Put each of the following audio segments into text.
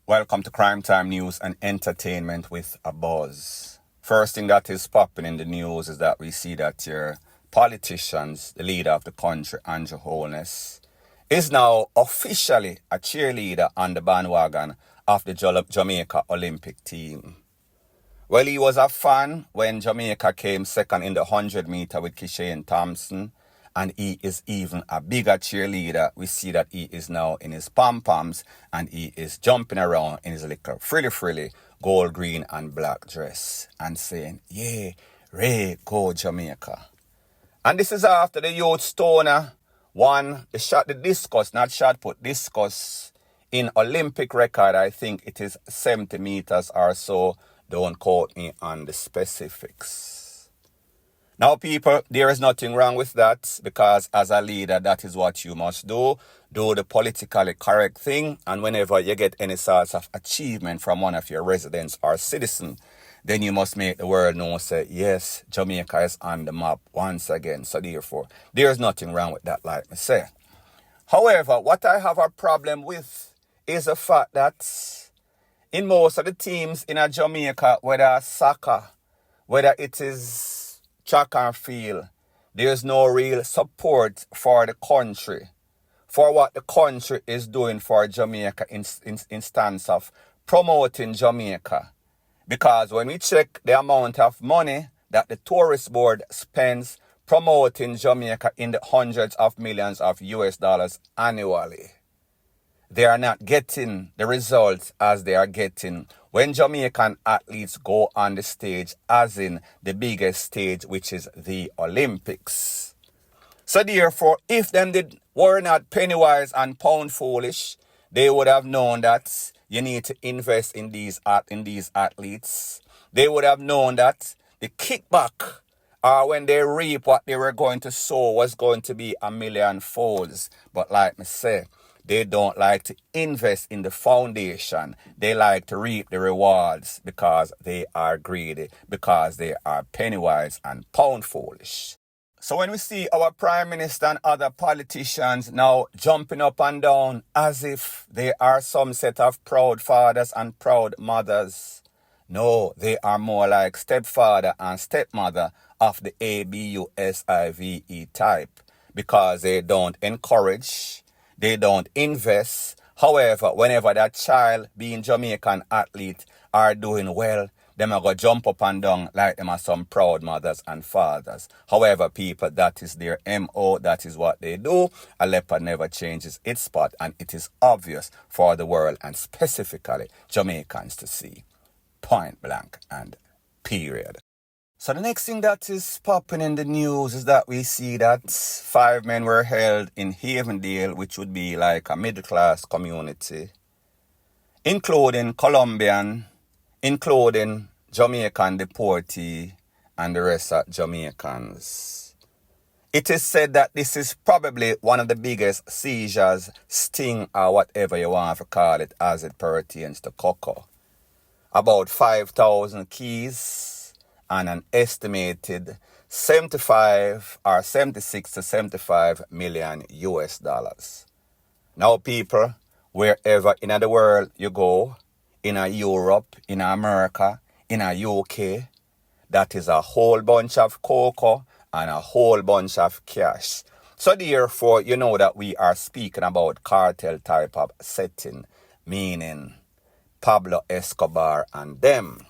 Welcome to Crime Time News and Entertainment with a Buzz. First thing that is popping in the news is that we see that your politicians, the leader of the country, DANJAH, is now officially a cheerleader on the bandwagon of the Jamaica Olympic team. Well, he was a fan when Jamaica came second in the 100 meter with Kishane Thompson, and he is even a bigger cheerleader. We see that he is now in his pom-poms and he is jumping around in his little frilly gold, green and black dress and saying, "Yeah, Ray, go Jamaica." And this is after the youth stoner won the discus in Olympic record. I think it is 70 meters or so. Don't quote me on the specifics. Now, people, there is nothing wrong with that, because as a leader, that is what you must do. Do the politically correct thing. And whenever you get any sort of achievement from one of your residents or citizens, then you must make the world know, say, yes, Jamaica is on the map once again. So therefore, there is nothing wrong with that, like I say. However, what I have a problem with is the fact that in most of the teams in Jamaica, whether soccer, whether it is track and field, there's no real support for the country, for what the country is doing for Jamaica in instance of promoting Jamaica. Because when we check the amount of money that the tourist board spends promoting Jamaica in the hundreds of millions of US dollars annually, they are not getting the results as they are getting when Jamaican athletes go on the stage, as in the biggest stage, which is the Olympics. So therefore, if them were not penny wise and pound foolish, they would have known that you need to invest in these athletes. They would have known that the kickback, when they reap what they were going to sow, was going to be a million folds. But like me say, they don't like to invest in the foundation. They like to reap the rewards because they are greedy, because they are penny-wise and pound-foolish. So when we see our Prime Minister and other politicians now jumping up and down as if they are some set of proud fathers and proud mothers, no, they are more like stepfather and stepmother of the ABUSIVE type, because they don't encourage, they don't invest. However, whenever that child, being Jamaican athlete, are doing well, them are going to jump up and down like them are some proud mothers and fathers. However, people, that is their MO. That is what they do. A leopard never changes its spot, and it is obvious for the world and specifically Jamaicans to see. Point blank and period. So the next thing that is popping in the news is that we see that 5 men were held in Havendale, which would be like a middle-class community, including Colombian, including Jamaican deportee, and the rest of Jamaicans. It is said that this is probably one of the biggest seizures, sting, or whatever you want to call it, as it pertains to cocoa. About 5,000 keys and an estimated 76 to 75 million US dollars. Now, people, wherever in the world you go, in Europe, in America, in UK, that is a whole bunch of cocoa and a whole bunch of cash. So therefore, you know that we are speaking about cartel type of setting, meaning Pablo Escobar and them.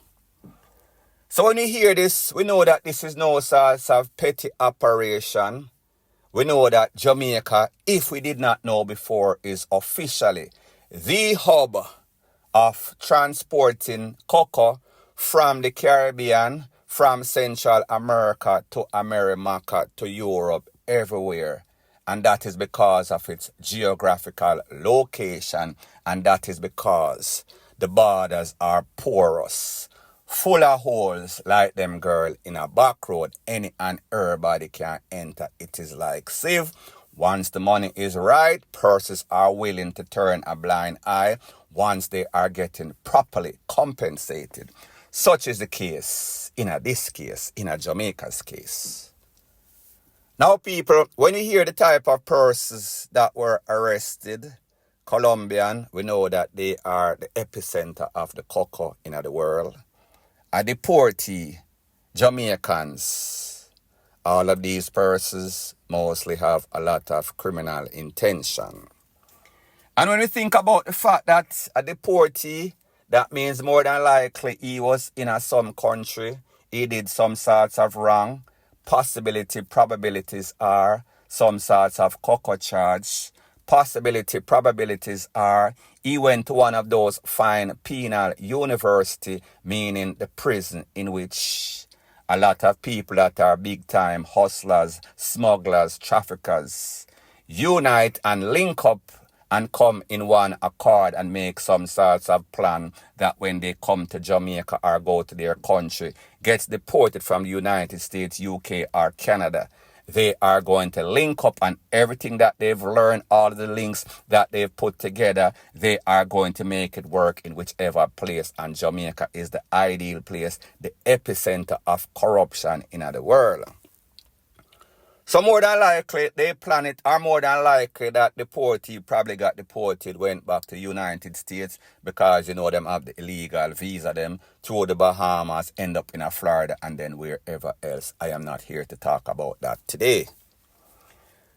So when we hear this, we know that this is no sort of petty operation. We know that Jamaica, if we did not know before, is officially the hub of transporting cocoa from the Caribbean, from Central America to America to Europe, everywhere. And that is because of its geographical location, and that is because the borders are porous, full of holes like them girl in a back road. Any and everybody can enter. It is like sieve. Once the money is right, purses are willing to turn a blind eye once they are getting properly compensated. Such is the case in Jamaica's case. Now, people, when you hear the type of persons that were arrested, Colombian, we know that they are the epicenter of the cocoa in the world. A deportee, Jamaicans, all of these persons mostly have a lot of criminal intention. And when we think about the fact that a deportee, that means more than likely he was in some country, he did some sorts of wrong. Probabilities are some sorts of cocoa charge. Probabilities are he went to one of those fine penal university, meaning the prison in which a lot of people that are big time hustlers, smugglers, traffickers unite and link up and come in one accord and make some sorts of plan that when they come to Jamaica or go to their country, gets deported from the United States, UK or Canada, they are going to link up and everything that they've learned, all of the links that they've put together, they are going to make it work in whichever place. And Jamaica is the ideal place, the epicenter of corruption in the world. So more than likely, they plan it, or more than likely that deportee probably got deported, went back to the United States because, them have the illegal visa, them through the Bahamas, end up in Florida, and then wherever else. I am not here to talk about that today.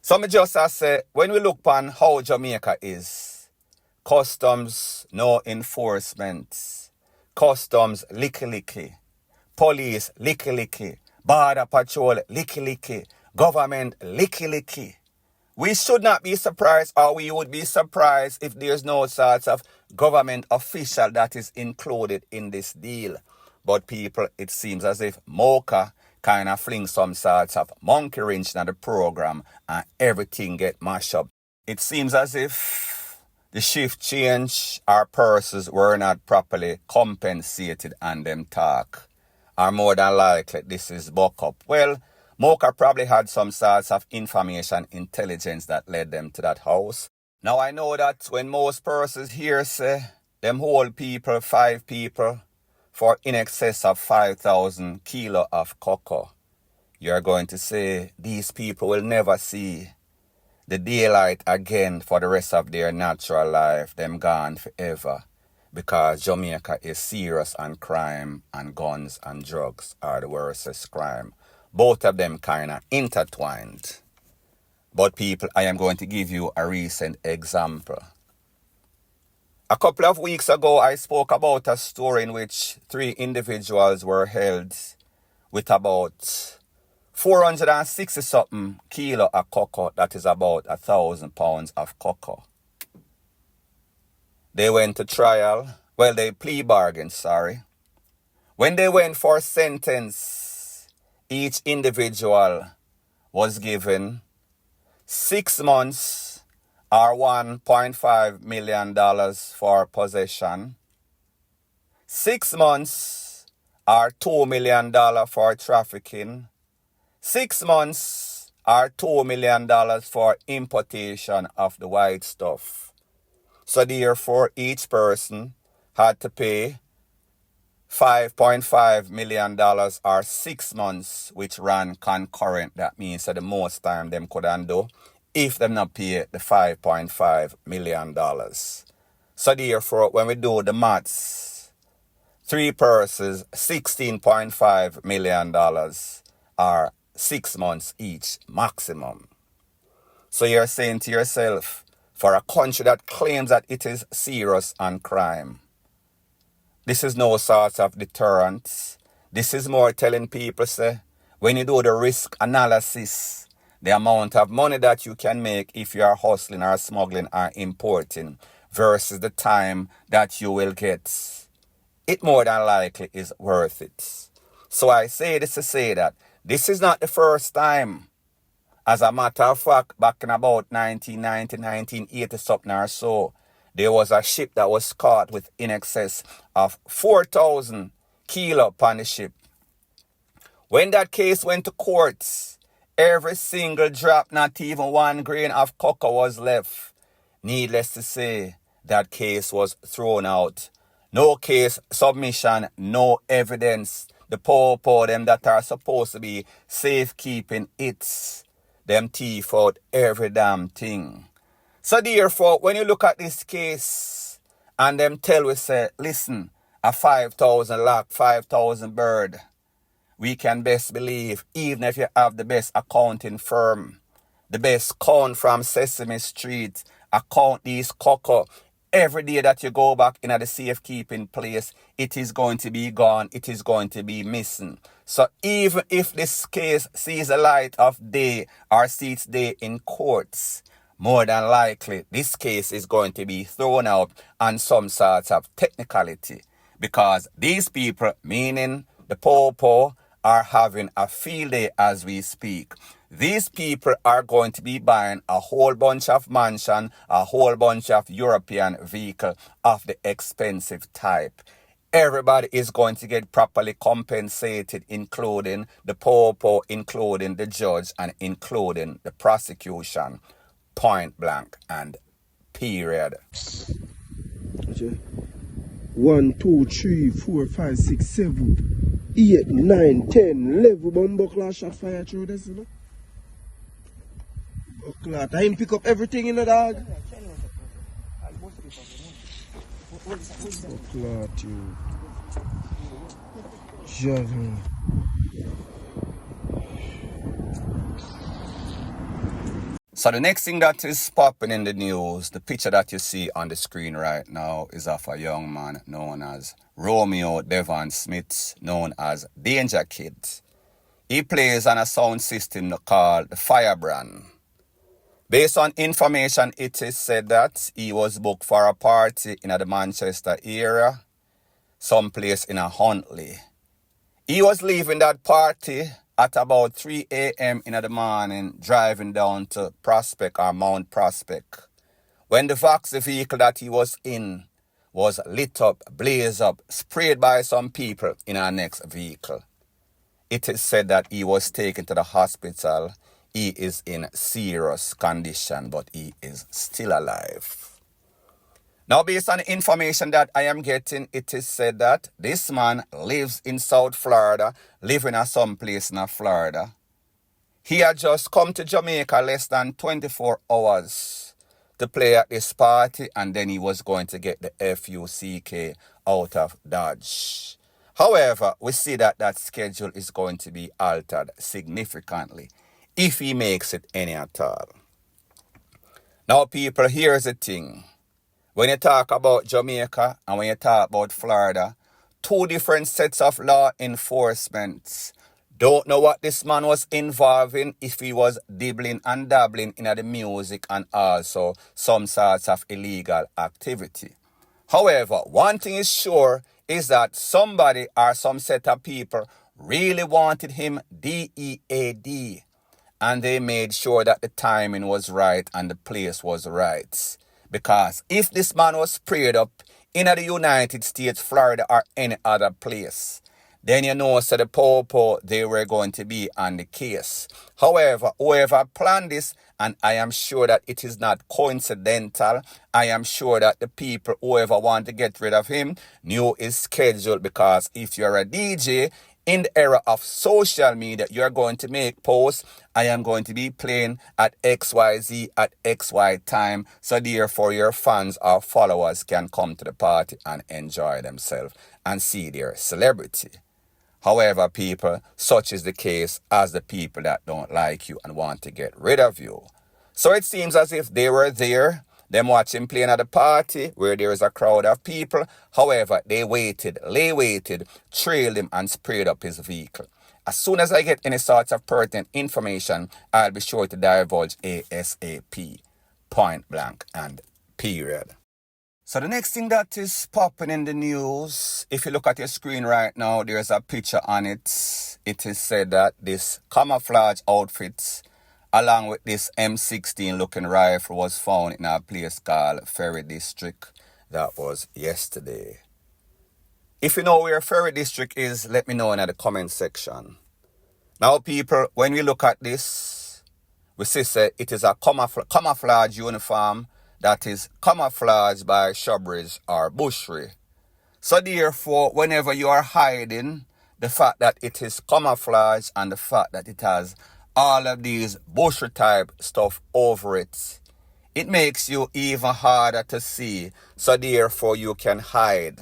So me just say, when we look upon how Jamaica is, customs, no enforcement, customs, licky, police, licky, border patrol, licky, government, licky. We should not be surprised, or we would be surprised if there's no sorts of government official that is included in this deal. But people, it seems as if Mocha kind of fling some sorts of monkey wrench in the program and everything get mashed up. It seems as if the shift change, our purses were not properly compensated and them talk. Or more than likely, this is buck up. Well, Mocha probably had some sorts of information intelligence that led them to that house. Now I know that when most persons here say them hold people, 5 people, for in excess of 5,000 kilo of cocoa, you're going to say these people will never see the daylight again for the rest of their natural life, them gone forever. Because Jamaica is serious on crime, and guns and drugs are the worstest crime. Both of them kind of intertwined. But people, I am going to give you a recent example. A couple of weeks ago, I spoke about a story in which 3 individuals were held with about 460-something kilo of cocoa. That is about 1,000 pounds of cocoa. They went to trial. Well, they plea bargained, sorry. When they went for sentence, each individual was given 6 months or $1.5 million for possession, 6 months or $2 million for trafficking, 6 months or $2 million for importation of the white stuff. So therefore, each person had to pay $5.5 million or 6 months, which ran concurrent. That means that the most time them could undo if them not pay the $5.5 million. So therefore, when we do the maths, 3 persons, $16.5 million are 6 months each maximum. So you're saying to yourself, for a country that claims that it is serious on crime, this is no sort of deterrent. This is more telling people, say, when you do the risk analysis, the amount of money that you can make if you are hustling or smuggling or importing versus the time that you will get, it more than likely is worth it. So I say this to say that this is not the first time. As a matter of fact, back in about 1990, 1980 something or so, there was a ship that was caught with in excess of 4,000 kilo upon the ship. When that case went to court, every single drop, not even 1 grain of cocoa was left. Needless to say, that case was thrown out. No case submission, no evidence. The poor them that are supposed to be safekeeping it, them thief out every damn thing. So therefore, when you look at this case and them tell we say, listen, a 5,000 lakh, 5,000 bird, we can best believe, even if you have the best accounting firm, the best count from Sesame Street, account these cocoa, every day that you go back in the safekeeping place, it is going to be gone, it is going to be missing. So even if this case sees the light of day or sees day in courts, more than likely this case is going to be thrown out on some sorts of technicality, because these people, meaning the popo, are having a field day as we speak. These people are going to be buying a whole bunch of mansion, a whole bunch of European vehicle of the expensive type. Everybody is going to get properly compensated, including the popo, including the judge, and including the prosecution. Point blank and period. Okay. 1, 2, 3, 4, 5, 6, 7, 8, 9, 10, 11 bomb shot fire through this, you know? Buckler, I pick up everything in the dog. Buckler, you. Judging. So the next thing that is popping in the news, the picture that you see on the screen right now is of a young man known as Romeo Devon Smith, known as DANJAH Kid. He plays on a sound system called the Firebrand. Based on information, it is said that he was booked for a party in the Manchester area, someplace in a Huntley. He was leaving that party at about 3 a.m. in the morning, driving down to Prospect or Mount Prospect, when the Voxy vehicle that he was in was lit up, blazed up, sprayed by some people in our next vehicle. It is said that he was taken to the hospital. He is in serious condition, but he is still alive. Now, based on the information that I am getting, it is said that this man lives in South Florida, living at some place in Florida. He had just come to Jamaica less than 24 hours to play at this party, and then he was going to get the FUCK out of Dodge. However, we see that that schedule is going to be altered significantly, if he makes it any at all. Now, people, here's the thing. When you talk about Jamaica and when you talk about Florida, two different sets of law enforcement. Don't know what this man was involved in, if he was dibbling and dabbling in the music and also some sorts of illegal activity. However, one thing is sure is that somebody or some set of people really wanted him DEAD. And they made sure that the timing was right and the place was right. Because if this man was sprayed up in the United States, Florida, or any other place, then you know, so the popo, they were going to be on the case. However, whoever planned this, and I am sure that it is not coincidental, I am sure that the people, whoever want to get rid of him, knew his schedule, because if you're a DJ, in the era of social media, you're going to make posts. I am going to be playing at XYZ at XY time. So therefore, your fans or followers can come to the party and enjoy themselves and see their celebrity. However, people, such is the case as the people that don't like you and want to get rid of you. So it seems as if they were there, them watching playing at a party where there is a crowd of people. However, they waited, trailed him and sprayed up his vehicle. As soon as I get any sorts of pertinent information, I'll be sure to divulge ASAP. Point blank and period. So the next thing that is popping in the news, if you look at your screen right now, there's a picture on it. It is said that this camouflage outfit, along with this M16 looking rifle, was found in a place called Ferry District. That was yesterday. If you know where Ferry District is, let me know in the comment section. Now, people, when we look at this, we see it is a camouflage uniform that is camouflaged by shrubberies or bushry. So therefore, whenever you are hiding, the fact that it is camouflage and the fact that it has all of these bushry type stuff over it it makes you even harder to see, so therefore you can hide.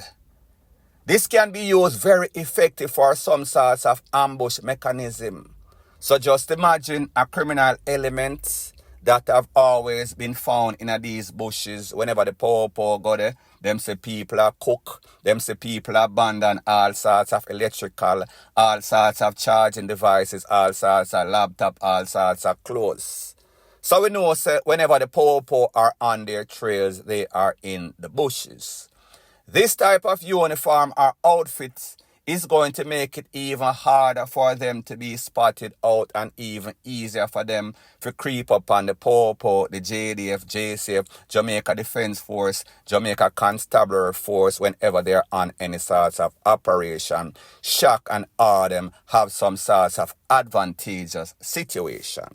This can be used very effective for some sorts of ambush mechanism. So just imagine a criminal element that have always been found in these bushes. Whenever the poor go there, them say people are cook, them say people abandon all sorts of electrical, all sorts of charging devices, all sorts of laptop, all sorts of clothes. So we know say whenever the poor are on their trails, they are in the bushes. This type of uniform or outfit is going to make it even harder for them to be spotted out and even easier for them to creep up on the POPO, the JDF, JCF, Jamaica Defense Force, Jamaica Constabulary Force whenever they're on any sorts of operation. Shock and awe them, have some sorts of advantageous situation.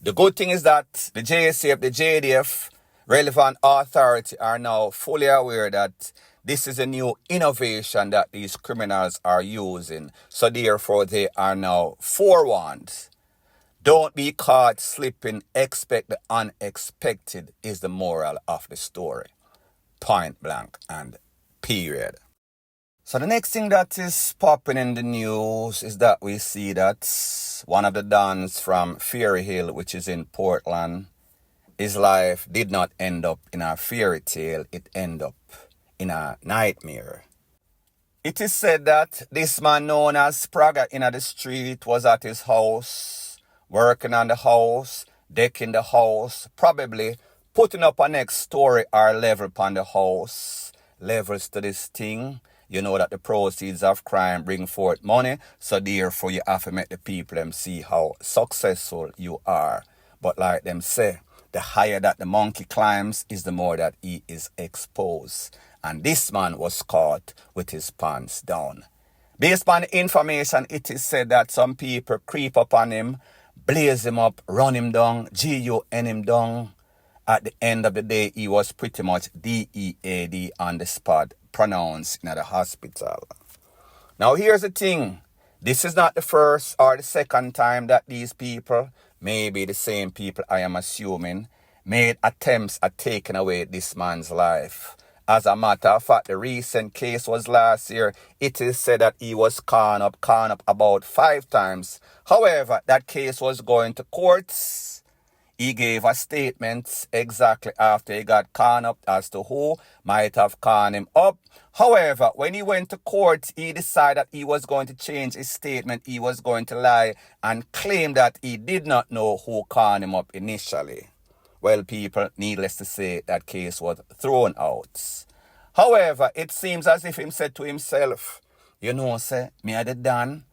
The good thing is that the JCF, the JDF, relevant authority are now fully aware that this is a new innovation that these criminals are using. So therefore they are now forewarned. Don't be caught slipping. Expect the unexpected is the moral of the story. Point blank and period. So the next thing that is popping in the news is that we see that one of the dons from Fairy Hill, which is in Portland, his life did not end up in a fairy tale, it ended up in a nightmare. It is said that this man known as Spraga in the street was at his house, working on the house, decking the house, probably putting up a next story or level upon the house. Levels to this thing. You know that the proceeds of crime bring forth money, so therefore you have to make the people them see how successful you are. But like them say, the higher that the monkey climbs is the more that he is exposed. And this man was caught with his pants down. Based on the information, it is said that some people creep up on him, blaze him up, run him down, GUN him down. At the end of the day, he was pretty much DEAD on the spot, pronounced in the hospital. Now here's the thing. This is not the first or the second time that these people, maybe the same people I am assuming, made attempts at taking away this man's life. As a matter of fact, the recent case was last year. It is said that he was conned up about 5 times. However, that case was going to courts. He gave a statement exactly after he got conned up as to who might have conned him up. However, when he went to court, he decided that he was going to change his statement. He was going to lie and claim that he did not know who conned him up initially. Well, people, needless to say, that case was thrown out. However, it seems as if he said to himself, you know, say, me are the Don.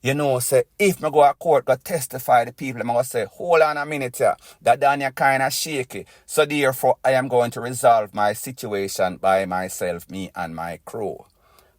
You know, say, if me go to court, go testify the people, I'm going to say, hold on a minute here, that Danya kind of shaky. So therefore, I am going to resolve my situation by myself, me and my crew.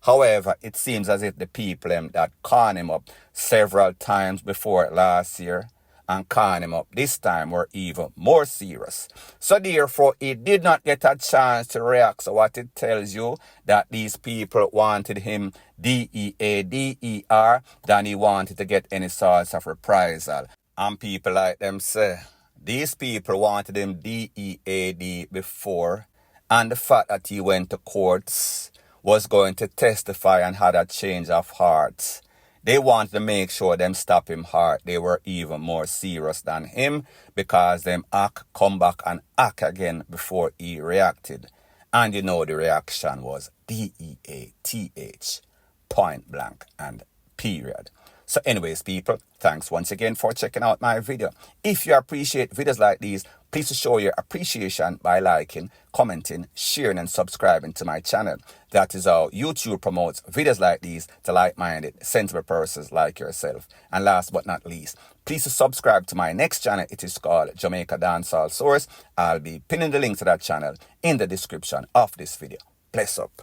However, it seems as if the people that conned him up several times before last year and conned him up this time were even more serious. So therefore, he did not get a chance to react. So what it tells you, that these people wanted him DEADER than he wanted to get any sorts of reprisal. And people like them say, these people wanted him DEAD before, and the fact that he went to courts was going to testify and had a change of heart. They wanted to make sure them stop him hard. They were even more serious than him because them come back and act again before he reacted. And you know the reaction was DEATH, point blank and period. So anyways, people, thanks once again for checking out my video. If you appreciate videos like these, please show your appreciation by liking, commenting, sharing and subscribing to my channel. That is how YouTube promotes videos like these to like-minded, sensible persons like yourself. And last but not least, please subscribe to my next channel. It is called Jamaica Dancehall Source. I'll be pinning the link to that channel in the description of this video. Bless up.